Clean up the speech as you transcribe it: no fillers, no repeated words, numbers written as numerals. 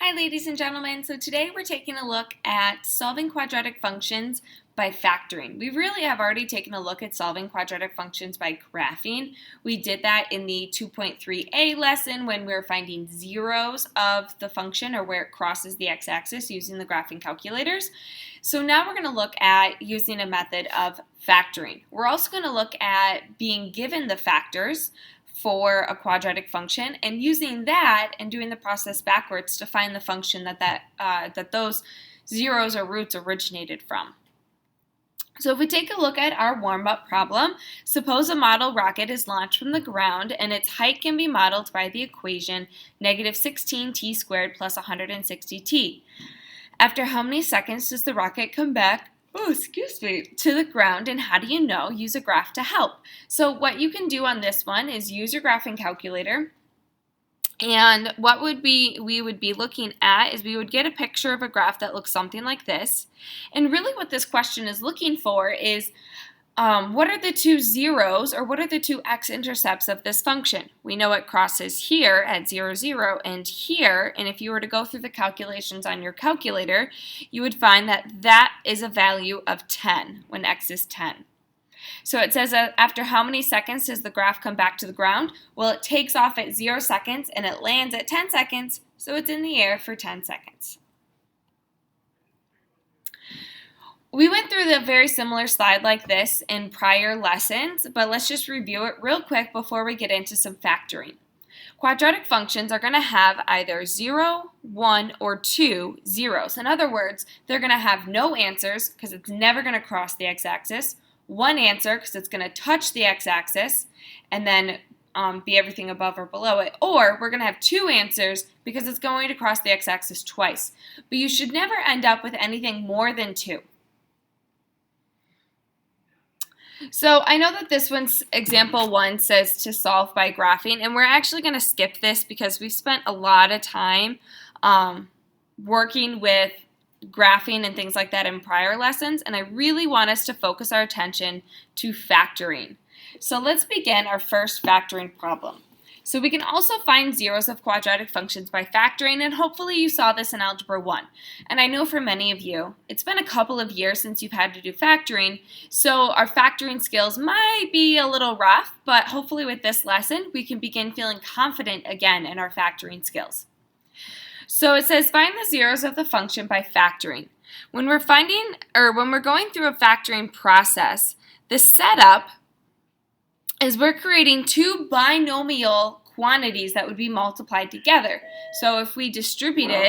Hi ladies and gentlemen, so today we're taking a look at solving quadratic functions by factoring. We really have already taken a look at solving quadratic functions by graphing. We did that in the 2.3a lesson when we were finding zeros of the function or where it crosses the x-axis using the graphing calculators. So now we're going to look at using a method of factoring. We're also going to look at being given the factors for a quadratic function and using that and doing the process backwards to find the function that those zeros or roots originated from. So if we take a look at our warm-up problem, suppose a model rocket is launched from the ground and its height can be modeled by the equation -16t squared plus 160t. After how many seconds does the rocket come back to the ground, and how do you know? Use a graph to help. So what you can do on this one is use your graphing calculator, and what we would be looking at is we would get a picture of a graph that looks something like this. And really what this question is looking for is what are the two zeros, or what are the two x-intercepts of this function? We know it crosses here at 0, 0 and here, and if you were to go through the calculations on your calculator, you would find that that is a value of 10 when x is 10. So it says after how many seconds does the graph come back to the ground? Well, it takes off at 0 seconds and it lands at 10 seconds, so it's in the air for 10 seconds. We went through a very similar slide like this in prior lessons, but let's just review it real quick before we get into some factoring. Quadratic functions are going to have either 0, 1, or 2 zeros. In other words, they're going to have no answers because it's never going to cross the x-axis, one answer because it's going to touch the x-axis, and then be everything above or below it, or we're going to have two answers because it's going to cross the x-axis twice. But you should never end up with anything more than 2. So I know that this one's example 1 says to solve by graphing, and we're actually going to skip this because we've spent a lot of time working with graphing and things like that in prior lessons, and I really want us to focus our attention to factoring. So let's begin our first factoring problem. So we can also find zeros of quadratic functions by factoring, and hopefully you saw this in Algebra 1. And I know for many of you, it's been a couple of years since you've had to do factoring, so our factoring skills might be a little rough, but hopefully with this lesson, we can begin feeling confident again in our factoring skills. So it says find the zeros of the function by factoring. When we're going through a factoring process, the setup is we're creating two binomial quantities that would be multiplied together. So if we distributed